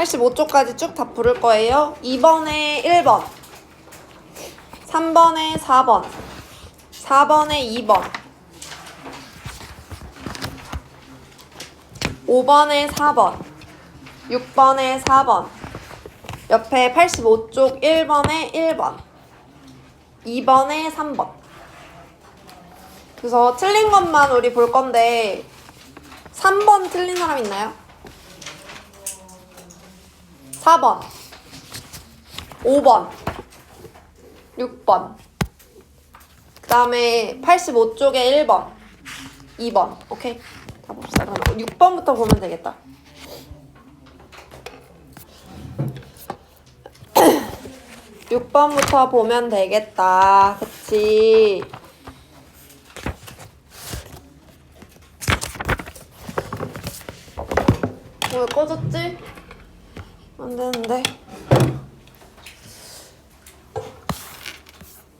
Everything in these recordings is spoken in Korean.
85쪽까지 쭉 다 부를 거예요. 2번에 1번, 3번에 4번, 4번에 2번, 5번에 4번, 6번에 4번, 옆에 85쪽 1번에 1번, 2번에 3번. 그래서 틀린 것만 우리 볼 건데 3번 틀린 사람 있나요? 4번, 5번, 6번, 그 다음에 85쪽에 1번, 2번. 오케이? 자 봅시다. 그럼 6번부터 보면 되겠다. (6번부터) 보면 되겠다. 그치? 왜 꺼졌지? 안 되는데.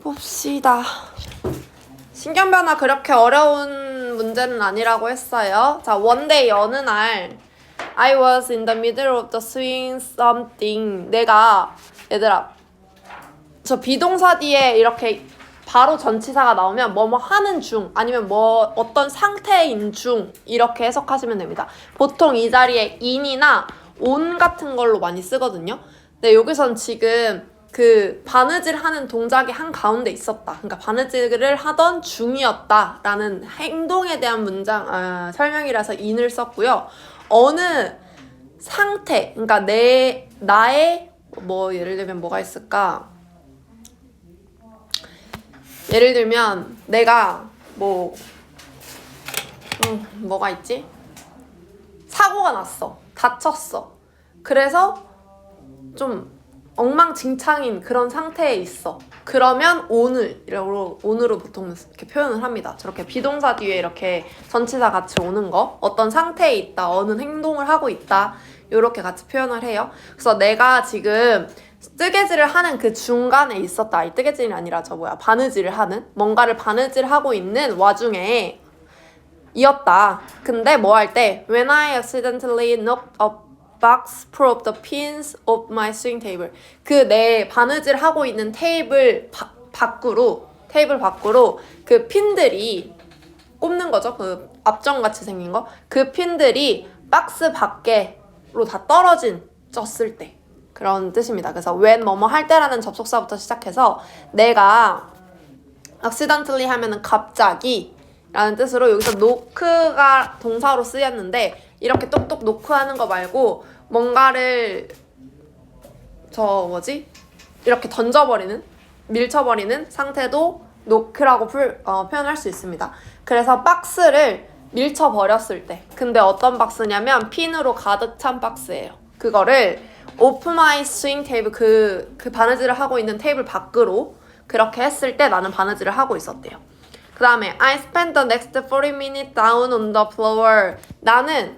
봅시다. 신경변화 그렇게 어려운 문제는 아니라고 했어요. 자, one day 어느 날 I was in the middle of the doing something. 내가 얘들아 저 비동사 뒤에 이렇게 바로 전치사가 나오면 뭐뭐 하는 중 아니면 뭐 어떤 상태인 중 이렇게 해석하시면 됩니다. 보통 이 자리에 in이나 on 같은 걸로 많이 쓰거든요. 근데 여기선 지금 그 바느질 하는 동작이 한가운데 있었다. 그러니까 바느질을 하던 중이었다 라는 행동에 대한 문장 설명이라서 in을 썼고요. 어느 상태, 그러니까 나의 뭐 예를 들면 뭐가 있을까? 예를 들면 내가 뭐가 있지? 사고가 났어. 다쳤어. 그래서 좀 엉망진창인 그런 상태에 있어. 그러면 오늘로 보통 이렇게 표현을 합니다. 저렇게 비동사 뒤에 이렇게 전치사 같이 오는 거. 어떤 상태에 있다. 어느 행동을 하고 있다. 이렇게 같이 표현을 해요. 그래서 내가 지금 뜨개질을 하는 그 중간에 있었다. 이 뜨개질이 아니라 바느질을 하는 뭔가를 바느질하고 있는 와중에 이었다. 근데 뭐 할 때 When I accidentally knocked a box full of the pins of my sewing table. 그 내 바느질 하고 있는 테이블 밖으로 그 핀들이 꼽는 거죠. 그 앞정같이 생긴 거. 그 핀들이 박스 밖으로 다 떨어졌을 때. 그런 뜻입니다. 그래서 when 뭐뭐 할 때라는 접속사부터 시작해서 내가 accidentally 하면은 갑자기 라는 뜻으로 여기서 knock가 동사로 쓰였는데 이렇게 똑똑 knock하는 거 말고 뭔가를 이렇게 던져버리는 밀쳐버리는 상태도 knock라고 표현할 수 있습니다. 그래서 박스를 밀쳐버렸을 때 근데 어떤 박스냐면 핀으로 가득 찬 박스예요. 그거를 open my sewing table 그 바느질을 하고 있는 테이블 밖으로 그렇게 했을 때 나는 바느질을 하고 있었대요. 그 다음에 I spent the next 40 minutes down on the floor. 나는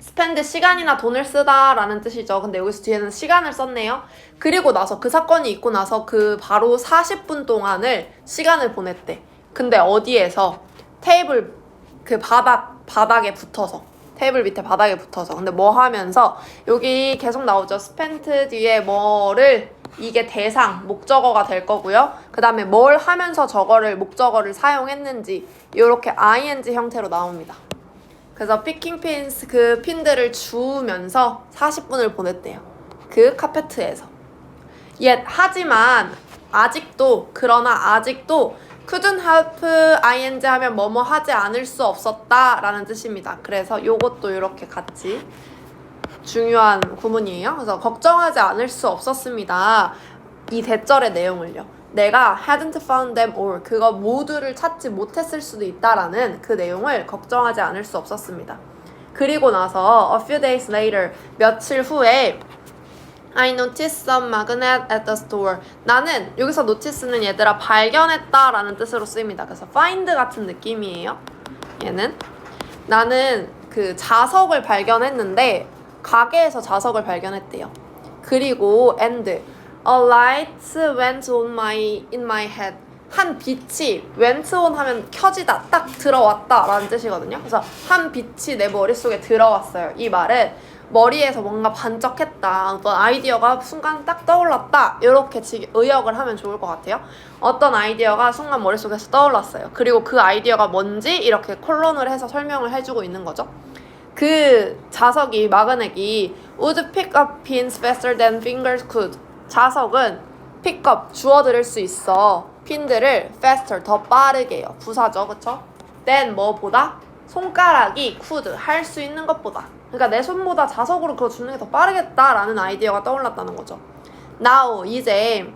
spend 시간이나 돈을 쓰다 라는 뜻이죠. 근데 여기서 뒤에는 시간을 썼네요. 그리고 나서 그 사건이 있고 나서 그 바로 40분 동안을 시간을 보냈대. 근데 어디에서? 테이블 그 바닥에 붙어서. 테이블 밑에 바닥에 붙어서. 근데 뭐 하면서 여기 계속 나오죠. spent 뒤에 뭐를 이게 대상, 목적어가 될 거고요. 그 다음에 뭘 하면서 목적어를 사용했는지 이렇게 ing 형태로 나옵니다. 그래서 picking pins 그 핀들을 주우면서 40분을 보냈대요. 그 카페트에서. 하지만 아직도 couldn't help ing 하면 뭐뭐 하지 않을 수 없었다 라는 뜻입니다. 그래서 요것도 이렇게 같이 중요한 구문이에요. 그래서 걱정하지 않을 수 없었습니다. 이 대절의 내용을요. 내가 hadn't found them all 그거 모두를 찾지 못했을 수도 있다라는 그 내용을 걱정하지 않을 수 없었습니다. 그리고 나서 a few days later 며칠 후에 I noticed some magnet at the store. 나는 여기서 notice는 얘들아 발견했다라는 뜻으로 쓰입니다. 그래서 find 같은 느낌이에요. 얘는 나는 그 자석을 발견했는데 가게에서 자석을 발견했대요. 그리고 and a light went on in my head. 한 빛이 went on 하면 켜지다, 딱 들어왔다 라는 뜻이거든요. 그래서 한 빛이 내 머릿속에 들어왔어요. 이 말은 머리에서 뭔가 반짝했다, 어떤 아이디어가 순간 딱 떠올랐다, 이렇게 의역을 하면 좋을 것 같아요. 어떤 아이디어가 순간 머릿속에서 떠올랐어요. 그리고 그 아이디어가 뭔지 이렇게 콜론을 해서 설명을 해주고 있는 거죠. 그 자석이, 마그넷이 would pick up pins faster than fingers could. 자석은 pick up, 주워들을 수 있어. 핀들을 faster, 더 빠르게요. 부사죠, 그쵸? than 뭐보다? 손가락이 could, 할 수 있는 것보다. 그러니까 내 손보다 자석으로 그거 주는 게 더 빠르겠다라는 아이디어가 떠올랐다는 거죠. Now, 이제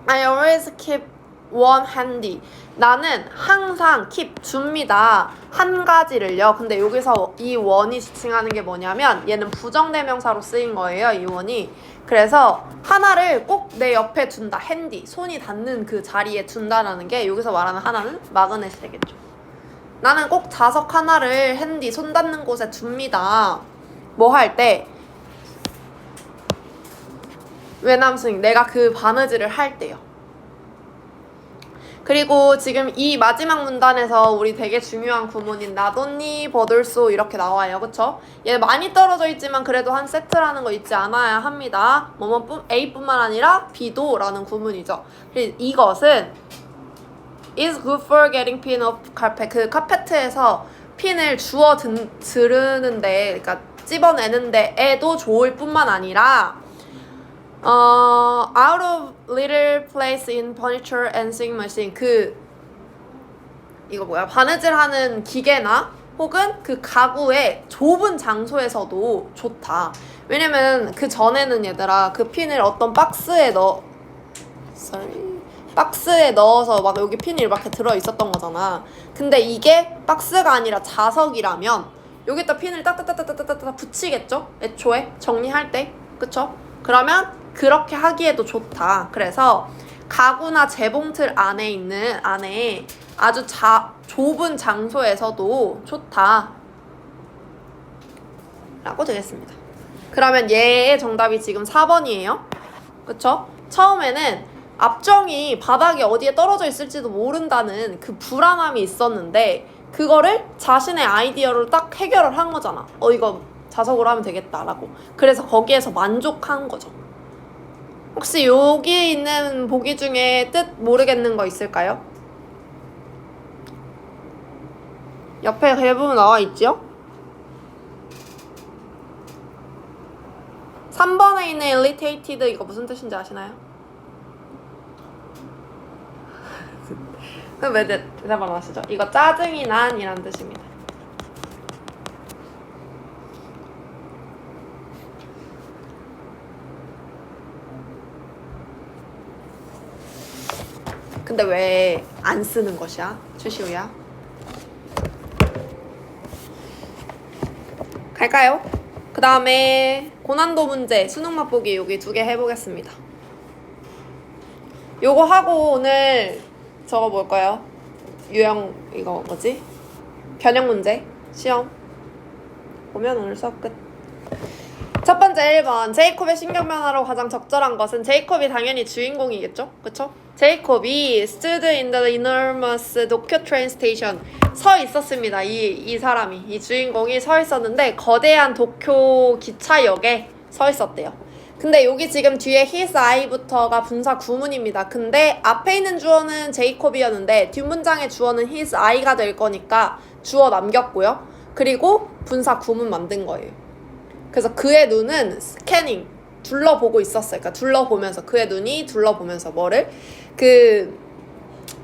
I always keep one handy. 나는 항상 keep, 줍니다. 한 가지를요. 근데 여기서 이 one이 지칭하는 게 뭐냐면 얘는 부정대명사로 쓰인 거예요, 이 one이. 그래서 하나를 꼭 내 옆에 둔다, handy, 손이 닿는 그 자리에 둔다라는 게 여기서 말하는 하나는 마그넷이 되겠죠. 나는 꼭 자석 하나를 핸디, 손 닿는 곳에 둡니다. 뭐 할 때? 외남승, 내가 그 바느질을 할 때요. 그리고 지금 이 마지막 문단에서 우리 되게 중요한 구문인 나돈니 버들소 이렇게 나와요. 그쵸? 얘 많이 떨어져 있지만 그래도 한 세트라는 거 잊지 않아야 합니다. A뿐만 아니라 B도 라는 구문이죠. 이것은 is good for getting pin off carpet. 그 카페트에서 핀을 주워 들으는데, 그러니까 찝어내는데 에도 좋을 뿐만 아니라 out of little place in furniture and sewing machine. 이거 뭐야? 바느질하는 기계나 혹은 그 가구의 좁은 장소에서도 좋다. 왜냐면 그 전에는 얘들아 그 핀을 어떤 박스에 박스에 넣어서 막 여기 핀이 이렇게 들어있었던 거잖아. 근데 이게 박스가 아니라 자석이라면 여기다 핀을 따따따따따따 붙이겠죠? 애초에 정리할 때. 그쵸? 그러면 그렇게 하기에도 좋다. 그래서 가구나 재봉틀 안에 아주 좁은 장소에서도 좋다 라고 되겠습니다. 그러면 얘의 정답이 지금 4번이에요. 그쵸? 처음에는 앞정이 바닥에 어디에 떨어져 있을지도 모른다는 그 불안함이 있었는데 그거를 자신의 아이디어로 딱 해결을 한 거잖아. 이거 자석으로 하면 되겠다라고. 그래서 거기에서 만족한 거죠. 혹시 여기 있는 보기 중에 뜻 모르겠는 거 있을까요? 옆에 대부분 나와 있죠? 3번에 있는 irritated 이거 무슨 뜻인지 아시나요? 그럼 왜 대답 안 하시죠? 이거 짜증이 난 이란 뜻입니다. 근데 왜 안 쓰는 것이야? 추시우야? 갈까요? 그 다음에 고난도 문제, 수능 맛보기 여기 2개 해보겠습니다. 요거 하고 오늘 저거 볼까요? 유형 이거 뭐지? 변형 문제 시험 보면 오늘 수업 끝. 첫 번째 1번 제이콥의 신경 변화로 가장 적절한 것은 제이콥이 당연히 주인공이겠죠? 그쵸? 제이콥이 stood in the enormous 도쿄 train station 서 있었습니다. 이 사람이, 이 주인공이 서 있었는데 거대한 도쿄 기차역에 서 있었대요. 근데 여기 지금 뒤에 his eye부터가 분사 구문입니다. 근데 앞에 있는 주어는 제이콥이었는데 뒷문장의 주어는 his eye가 될 거니까 주어 남겼고요. 그리고 분사 구문 만든 거예요. 그래서 그의 눈은 스캐닝, 둘러보고 있었어요. 그러니까 둘러보면서, 그의 눈이 둘러보면서 뭐를?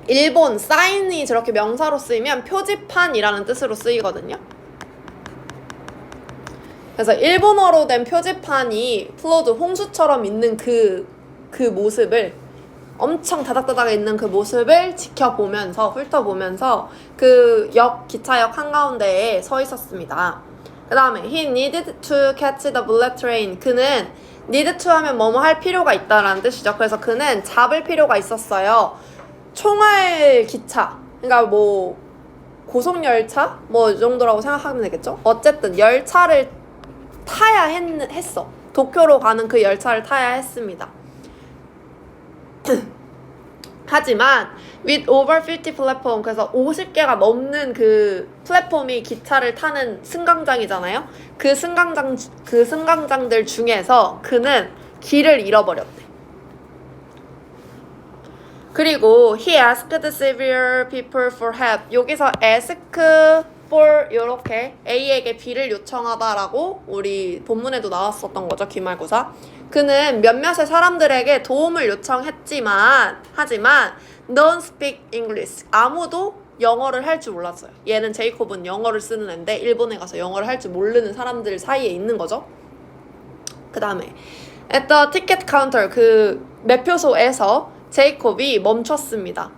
일본 사인이 저렇게 명사로 쓰이면 표지판이라는 뜻으로 쓰이거든요. 그래서 일본어로 된 표지판이 플로드 홍수처럼 있는 그 모습을, 엄청 다닥다닥 있는 그 모습을 지켜보면서, 훑어보면서 그 기차역 한가운데에 서 있었습니다. 그 다음에 he needed to catch the bullet train. 그는 need to 하면 뭐뭐 할 필요가 있다라는 뜻이죠. 그래서 그는 잡을 필요가 있었어요. 총알 기차, 그러니까 뭐 고속열차? 뭐 이 정도라고 생각하면 되겠죠? 어쨌든 열차를 타야 했어. 도쿄로 가는 그 열차를 타야 했습니다. 하지만 with over 50 platform, 그래서 50개가 넘는 그 플랫폼이 기차를 타는 승강장이잖아요. 그 승강장들 중에서 그는 길을 잃어버렸대. 그리고 he asked several people for help. 여기서 ask for 요렇게 A에게 B를 요청하다라고 우리 본문에도 나왔었던 거죠. 기말고사. 그는 몇몇의 사람들에게 도움을 요청했지만 don't speak English. 아무도 영어를 할 줄 몰랐어요. 얘는 제이콥은 영어를 쓰는 애인데 일본에 가서 영어를 할 줄 모르는 사람들 사이에 있는 거죠. 그 다음에 at the ticket counter 그 매표소에서 제이콥이 멈췄습니다.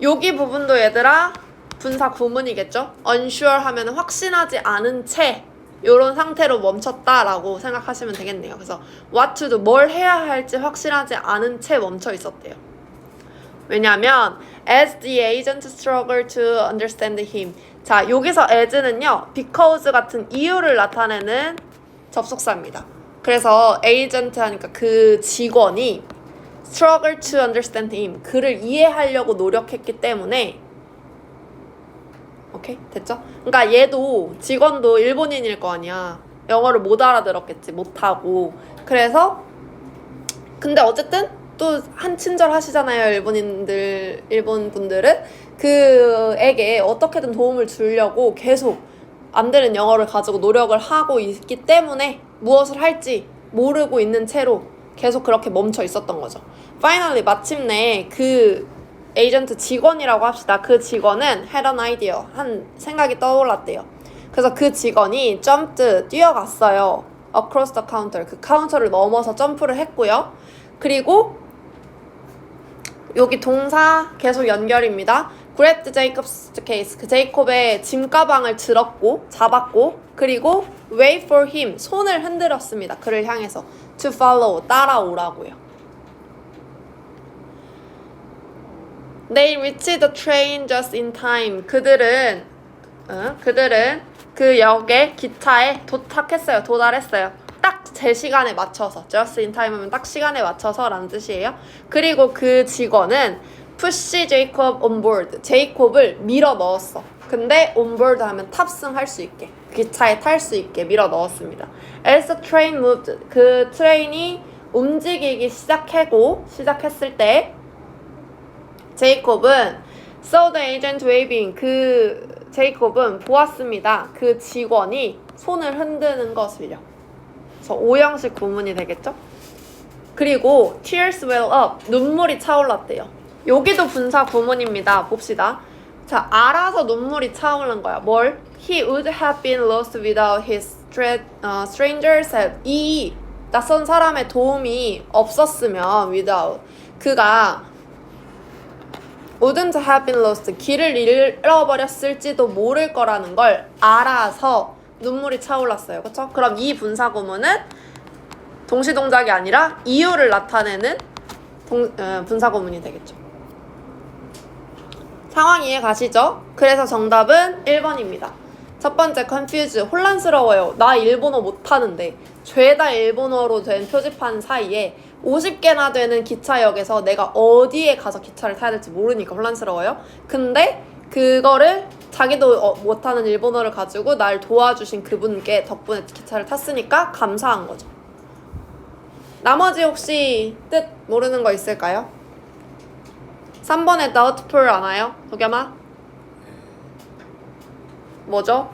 여기 부분도 얘들아 분사 구문이겠죠? unsure 하면 확신하지 않은 채 이런 상태로 멈췄다라고 생각하시면 되겠네요. 그래서 what to do, 뭘 해야 할지 확실하지 않은 채 멈춰 있었대요. 왜냐면 as the agent struggled to understand him. 자, 여기서 as는요 because 같은 이유를 나타내는 접속사입니다. 그래서 agent 하니까 그 직원이 struggle to understand him. 그를 이해하려고 노력했기 때문에 오케이? 됐죠? 그러니까 얘도 직원도 일본인일 거 아니야. 영어를 못 알아들었겠지. 못하고. 그래서 근데 어쨌든 또 한 친절 하시잖아요. 일본 분들은 그에게 어떻게든 도움을 주려고 계속 안 되는 영어를 가지고 노력을 하고 있기 때문에 무엇을 할지 모르고 있는 채로 계속 그렇게 멈춰 있었던 거죠. Finally 마침내 그 에이전트 직원이라고 합시다. 그 직원은 had an idea. 한 생각이 떠올랐대요. 그래서 그 직원이 jumped, 뛰어갔어요. across the counter. 그 카운터를 넘어서 점프를 했고요. 그리고 여기 동사 계속 연결입니다. grabbed Jacob's case. 그 제이콥의 짐 가방을 잡았고 그리고 wait for him. 손을 흔들었습니다. 그를 향해서 to follow. 따라오라고요. They reached the train just in time. 그들은 그 역에 기차에 도달했어요. 딱 제 시간에 맞춰서. just in time 하면 딱 시간에 맞춰서 라는 뜻이에요. 그리고 그 직원은 push Jacob on board. 제이콥을 밀어 넣었어. 근데 on board 하면 탑승할 수 있게, 기차에 탈 수 있게 밀어 넣었습니다. As the train moved. 그 트레인이 움직이기 시작했을 때 제이콥은 saw the agent waving. 그 제이콥은 보았습니다. 그 직원이 손을 흔드는 것을요. 그래서 오형식 구문이 되겠죠? 그리고 tears well up. 눈물이 차올랐대요. 여기도 분사 구문입니다. 봅시다. 자, 알아서 눈물이 차오른 거야. 뭘? He would have been lost without his stranger's help. 이 낯선 사람의 도움이 없었으면 without. 그가 wouldn't have been lost. 길을 잃어버렸을지도 모를 거라는 걸 알아서 눈물이 차올랐어요. 그쵸? 그럼 이 분사 구문은 동시동작이 아니라 이유를 나타내는 분사 구문이 되겠죠. 상황 이해 가시죠? 그래서 정답은 1번입니다. 첫 번째 confuse. 혼란스러워요. 나 일본어 못하는데. 죄다 일본어로 된 표지판 사이에 50개나 되는 기차역에서 내가 어디에 가서 기차를 타야 될지 모르니까 혼란스러워요. 근데 그거를 자기도 못하는 일본어를 가지고 날 도와주신 그분께 덕분에 기차를 탔으니까 감사한 거죠. 나머지 혹시 뜻 모르는 거 있을까요? 3번에 doubtful 아나요? 도겸아? 뭐죠?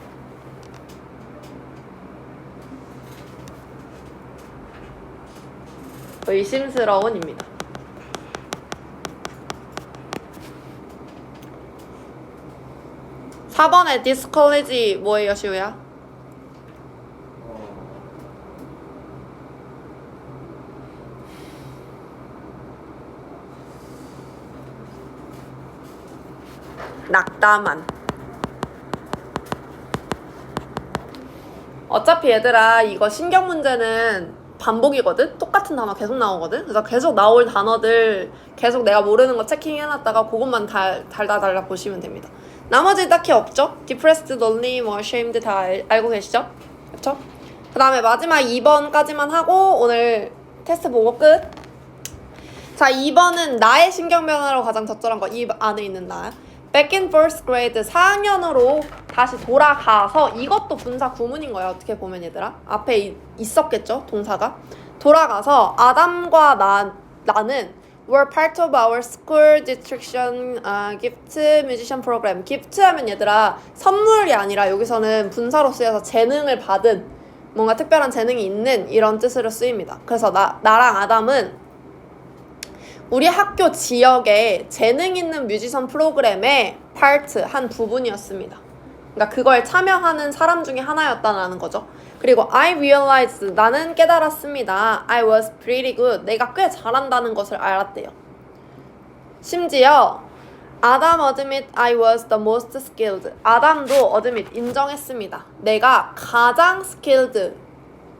의심스러운입니다. 4번에 discourage 뭐예요, 시우야? 낙담한. 어차피 얘들아 이거 신경 문제는 반복이거든? 똑같은 단어 계속 나오거든? 그래서 계속 나올 단어들 계속 내가 모르는 거 체킹해놨다가 그것만 달다 보시면 됩니다. 나머지 딱히 없죠? depressed, lonely, ashamed 다 알고 계시죠? 그쵸? 그 다음에 마지막 2번까지만 하고 오늘 테스트 보고 끝. 자, 2번은 나의 신경 변화로 가장 적절한 거. 이 안에 있는 나. back in first grade 4학년으로 다시 돌아가서 이것도 분사 구문인 거야. 어떻게 보면 얘들아. 앞에 있었겠죠? 동사가. 돌아가서 아담과 나는 were part of our school distriction gift musician program. gift 하면 얘들아 선물이 아니라 여기서는 분사로 쓰여서 재능을 받은 뭔가 특별한 재능이 있는 이런 뜻으로 쓰입니다. 그래서 나랑 아담은 우리 학교 지역에 재능 있는 뮤지션 프로그램의 파트 한 부분이었습니다. 그러니까 그걸 참여하는 사람 중에 하나였다는 거죠. 그리고 I realized 나는 깨달았습니다. I was pretty good. 내가 꽤 잘한다는 것을 알았대요. 심지어 아담 admit I was the most skilled. 아담도 admit 인정했습니다. 내가 가장 skilled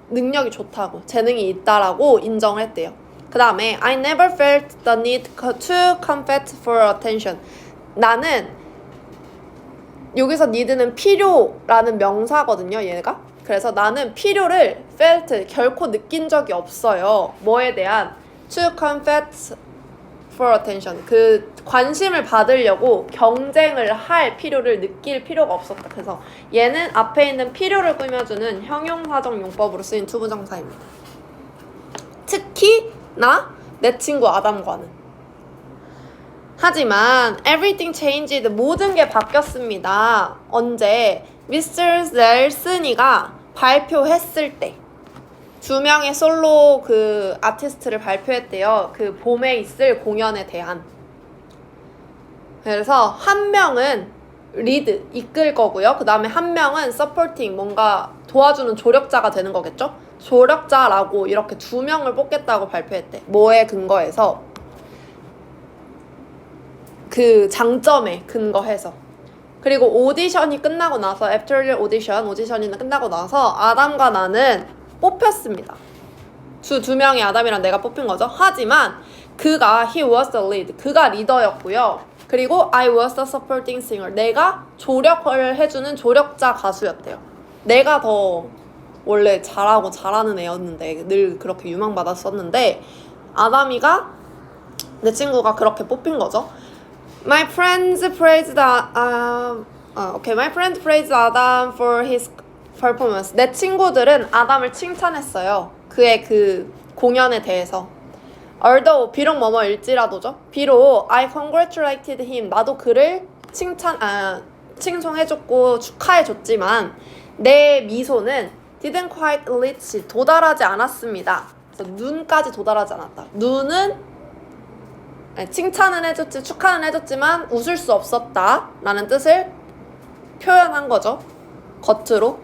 능력이 좋다고 재능이 있다라고 인정을 했대요. 그 다음에 I never felt the need to compete for attention. 나는 여기서 need는 필요라는 명사거든요. 얘가. 그래서 나는 필요를 felt 결코 느낀 적이 없어요. 뭐에 대한 to compete for attention. 그 관심을 받으려고 경쟁을 할 필요를 느낄 필요가 없었다. 그래서 얘는 앞에 있는 필요를 꾸며주는 형용사적 용법으로 쓰인 투부정사입니다. 특히 내 친구 아담과는. 하지만 everything changed. 모든 게 바뀌었습니다. 언제? Mr. 넬슨이가 발표했을 때. 2명의 솔로 그 아티스트를 발표했대요. 그 봄에 있을 공연에 대한. 그래서 한 명은 리드, 이끌 거고요. 그 다음에 한 명은 서포팅, 뭔가 도와주는 조력자가 되는 거겠죠? 조력자라고 이렇게 2명을 뽑겠다고 발표했대. 뭐에 근거해서? 그 장점에 근거해서. 그리고 오디션이 끝나고 나서 after 오디션이 끝나고 나서 아담과 나는 뽑혔습니다. 두 명의 아담이랑 내가 뽑힌 거죠. 하지만 그가 he was the lead. 그가 리더였고요. 그리고 I was the supporting singer. 내가 조력을 해주는 조력자 가수였대요. 내가 더 원래 잘하는 애였는데 늘 그렇게 유망받았었는데 아담이가 내 친구가 그렇게 뽑힌 거죠. My friends praised my friend praised Adam for his performance. 내 친구들은 아담을 칭찬했어요. 그의 그 공연에 대해서. Although 비록 뭐뭐일지라도죠. 비록 I congratulated him. 나도 그를 칭송해줬고 축하해줬지만 내 미소는 didn't quite reach. 도달하지 않았습니다. 그래서 눈까지 도달하지 않았다. 눈은 칭찬은 해줬지 축하는 해줬지만 웃을 수 없었다 라는 뜻을 표현한 거죠. 겉으로.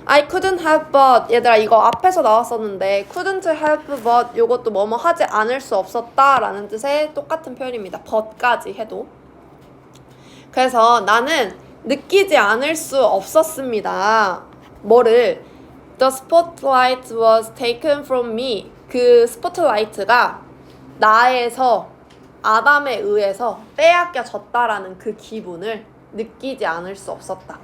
I couldn't help but. 얘들아 이거 앞에서 나왔었는데 couldn't help but 요것도 뭐뭐 하지 않을 수 없었다 라는 뜻의 똑같은 표현입니다. but까지 해도. 그래서 나는 느끼지 않을 수 없었습니다. 뭐를? The spotlight was taken from me. 그 스포트라이트가 나에서 아담에 의해서 빼앗겨졌다라는 그 기분을 느끼지 않을 수 없었다.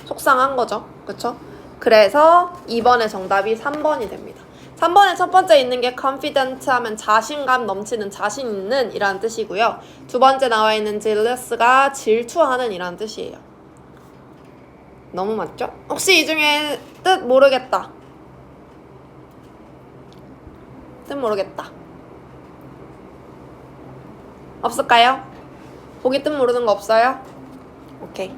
속상한 거죠. 그쵸? 그래서 2번의 정답이 3번이 됩니다. 3번에 첫 번째 있는 게 confident 하면 자신감 넘치는, 자신 있는 이라는 뜻이고요. 두 번째 나와 있는 jealous가 질투하는 이라는 뜻이에요. 너무 맞죠? 혹시 이 중에 뜻 모르겠다. 뜻 모르겠다. 없을까요? 보기 뜻 모르는 거 없어요? 오케이.